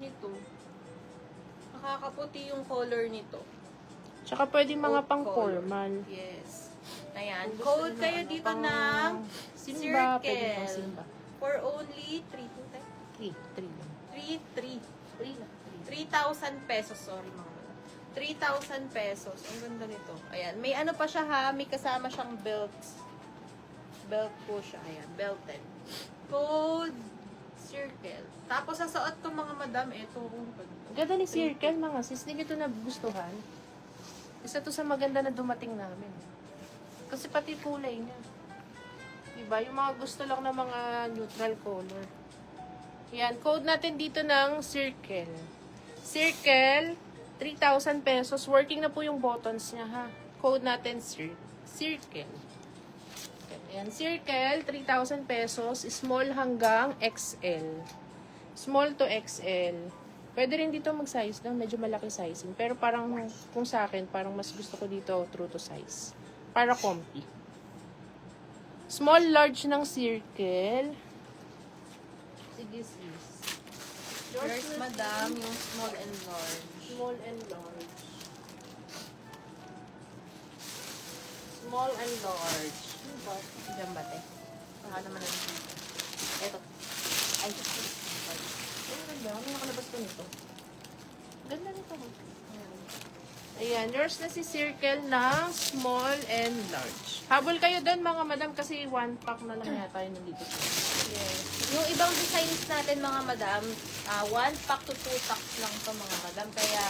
Nito. Nakakaputi yung color nito. Tsaka pwede mga Oat pang color. formal. Yes. Ayan. Kung gusto Code nyo, kayo ano, dito pang ng Simba, pwede pang circle. Simba. For only 3 lang. 3 lang. 3,000 pesos. Sorry mga mga. 3,000 pesos. Ang ganda nito. Ayan. May ano pa siya ha. May kasama siyang belt. Belt po siya. Ayan. Belted. Code circle. Tapos sa suot ko mga madam, ito. Ganda ni circle mga sis. Hindi nyo ito nagustuhan. Isa to sa maganda na dumating namin. Kasi pati kulay niya. Diba? Yung mga gusto lang ng mga neutral color. Yan. Code natin dito ng circle. Circle, 3,000 pesos. Working na po yung buttons niya ha. Code natin circle. Ayan. Circle, 3,000 pesos. Small hanggang XL. Small to XL. Pwede rin dito mag-size lang. Medyo malaki sizing. Pero parang, kung sa akin, parang mas gusto ko dito true to size. Para comfy. Small, large ng circle. Sige, sis. Yours, madam, yung small and large. Small and large. Small and large. Ano ba? Diyan ba, te? Baka naman ang dito. Eto. Ay, Ang ganda. Ano nakalabas ko nito? Ganda nito. Ayan. Yours na si circle ng small and large. Habol kayo doon mga madam kasi 1 pack na lang yata yun nandito. yes. Yung ibang designs natin, mga madam, 1 pack to 2 packs lang to mga madam. Kaya,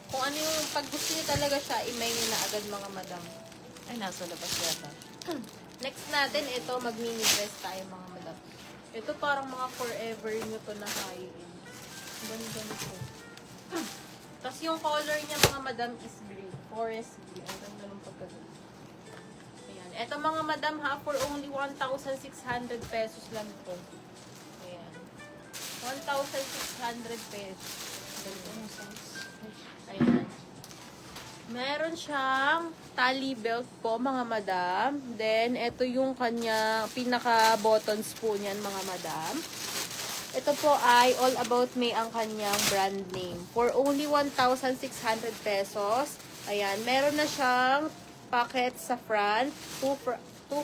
kung ano yung pag gusto niyo talaga siya, i-mail niyo na agad mga madam. Ay, nasa labas yata. Next natin, ito, mag-mini dress tayo mga madam. Ito parang mga forever nyo to na high-end. Ganda nito. Tapos yung color niya mga madam is green. Forest green. Ang ganda ng pagkaganda. Ayan. Ito mga madam ha, for only 1,600 pesos lang ito. Ayan. 1,600 pesos. Ganda ng size. Ayan. Meron siyang tali belt po mga madam. Then, ito yung kanya pinaka-buttons po niyan mga madam. Ito po ay All About Me ang kanyang brand name. For only 1,600 pesos. Ayan, meron na siyang pocket sa front. Two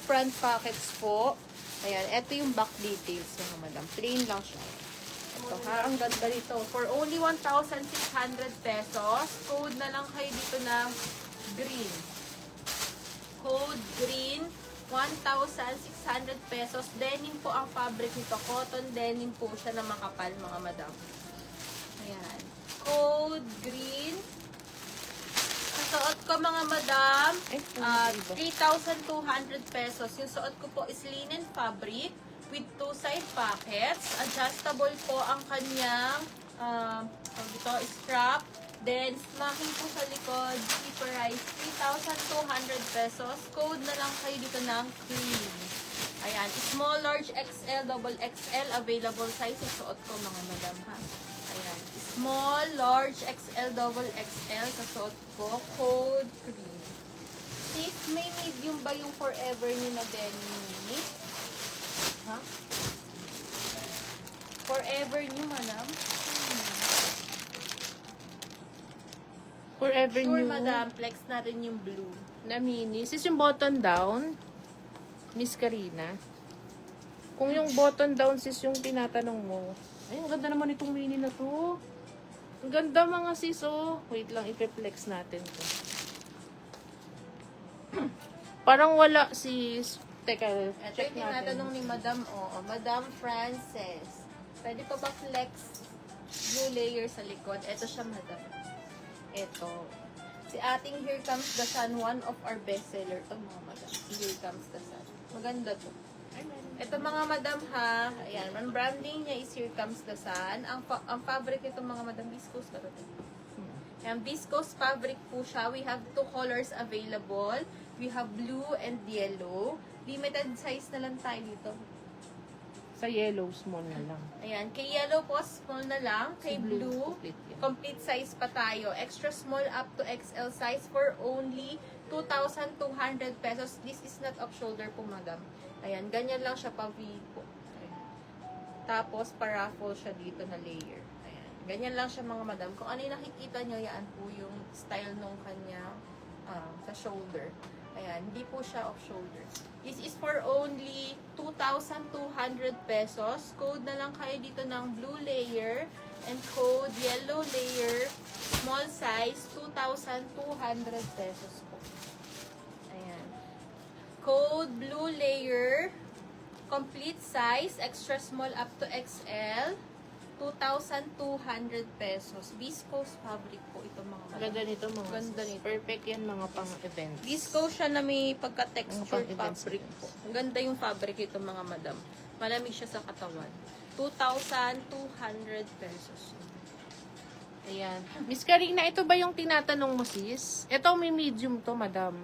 front pockets po. Ayan, ito yung back details mga madam. Plain lang siya. Ito ha, ang ganda nito. For only 1,600 pesos. Code na lang kayo dito ng green. Code green. 1,600 pesos. Denim po ang fabric nito. Cotton denim po siya na makapal, mga madam. Ayan. Code green. Ang suot ko, mga madam, 3,200 pesos. Yung suot ko po is linen fabric with 2 side pockets. Adjustable po ang kanyang ito, strap. Then, smacking po sa likod, zipperized, 3,200 pesos. Code na lang kayo dito ng cream. Ayan, small, large, XL, double XL, available size. Suot ko mga madam ha. Ayan, small, large, XL, double XL, suot ko, code cream. Sis, may medium ba yung forever nyo na denim mini? Ha? Forever nyo, madam? Forever Sure, new. madam. Flex natin yung blue. Na mini. Sis yung button down, Miss Karina. Kung yung button down sis yung tinatanong mo. Ay, ang ganda naman itong mini na to. Ang ganda mga sis, oh. Wait lang, ipe-flex natin to. Parang wala sis. Teka, Ito check yung natin. tinatanong ni Madam, Madam Frances. Pwede pa ba flex blue layer sa likod? Ito siya, madam. Ito. Si ating Here Comes the Sun, one of our bestseller to mga madam. Si Here Comes the Sun. Maganda to. Ito mga madam ha. Ayan. Ang branding niya is Here Comes the Sun. Ang fabric nito mga madam, viscose ba ito? Ayan, viscose fabric po siya. We have 2 colors available. We have blue and yellow. Limited size na lang tayo dito. Sa yellow, small na lang. Ayan, kay yellow po, small na lang. Kay Si blue, blue, complete yan. complete size pa tayo. Extra small up to XL size for only 2,200 pesos. This is not off shoulder po, madam. Ayan, ganyan lang siya pa V po. Ayan. Tapos, pa-ruffle siya dito na layer. Ayan. Ganyan lang siya mga madam. Kung ano yung nakikita nyo, yan po yung style nung kanya sa shoulder. Ayan, hindi po siya off shoulder. This is for only 2,200 pesos. Code na lang kayo dito ng blue layer and code yellow layer, small size, 2,200 pesos po. Ayan. Code blue layer, complete size, extra small up to XL, 2,200 pesos. Viscose fabric po ito mga madam. Ganda nito mga Ganda sis. nito. Perfect yan mga pang-events. Viscose siya na may pagka-textured Mga pang-events fabric events. po. Ang ganda yung fabric ito mga madam. Malamig siya sa katawan. 2,200 pesos. Ayan. Miss Karina, ito ba yung tinatanong mo sis? Ito may medium to madam.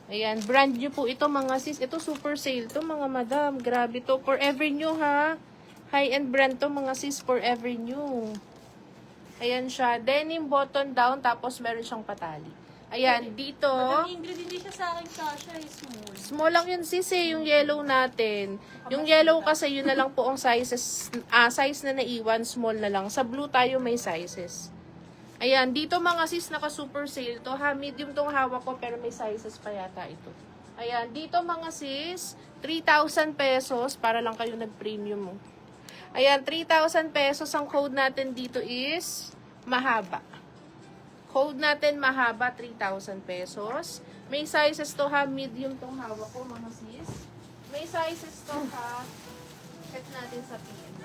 Ayan, brand new po ito mga sis. Ito super sale to mga madam. Grabe to. Forever new ha. High-end brand to mga sis. Forever new. Ayan siya. Denim button down. Tapos meron siyang patali. Ayan, dito. Madam Ingrid, hindi siya sa akin kasha. Small. Small lang yun sis eh. Yung yellow natin. Yung yellow kasi yun na lang po ang sizes. Size na naiwan. Small na lang. Sa blue tayo may sizes. Ayan, dito mga sis, naka super sale to ha. Medium tong hawak ko pero may sizes pa yata ito. Ayan, dito mga sis, 3,000 pesos para lang kayo nag-premium mo. Ayan, 3,000 pesos. Ang code natin dito is mahaba. Code natin mahaba, 3,000 pesos. May sizes to ha. Medium tong hawak ko mga sis. May sizes to ha. Check natin sa PM.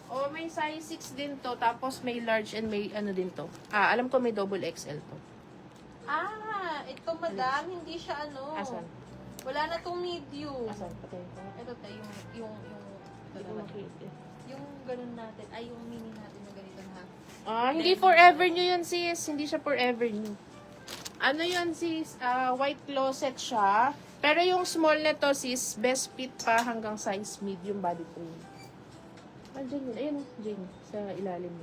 O, may size 6 din to. Tapos may large and may ano din to. Alam ko may double XL to. Ito madam, hindi siya ano. Asan? Wala na tong medium. Asan? Patayin ko. Ito tayo, yung Hindi ko makita. yung ganun natin, ay yung mini natin na ganito na. Hindi forever new yun sis. Hindi siya forever new. Ano yun sis? White closet siya. Pero yung small na to sis, best fit pa hanggang size medium body frame. Diyan yun. Ayun, Jane. Sa ilalim.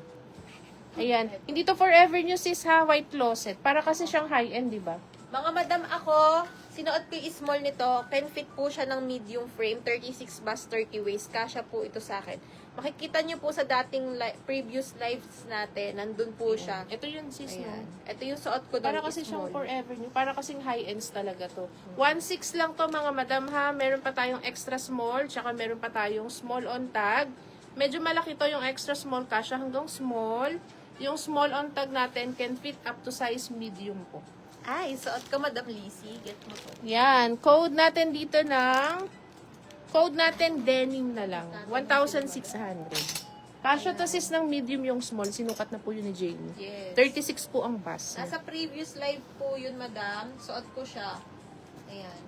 Ayan. Hindi to forever new sis ha. White closet. Para kasi siyang high-end, di ba? Mga madam, ako, sinuot ko yung small nito. Can fit po siya ng medium frame. 36 bust, 30 waist. Kasya po ito sa akin. Makikita nyo po sa dating previous lives natin. Nandun po siya. Ito yun sis, no? Ayan. Ito yung suot ko Para doon, kasi siyang small. forever new. Para kasing high-ends talaga to. 1.6 lang to mga madam ha. Meron pa tayong extra small. Tsaka meron pa tayong small on tag. Medyo malaki to yung extra small kasya hanggang small. Yung small on tag natin can fit up to size medium po. Ay, suot ko madam Lizzie. Get mo to. Yan. Code natin dito ng code natin denim na lang. 1,600. Kasya to sis ng medium yung small. Sinukat na po yun ni Jane. Yes. 36 po ang bust. Nasa previous live po yun madam. Suot ko siya. Ayan.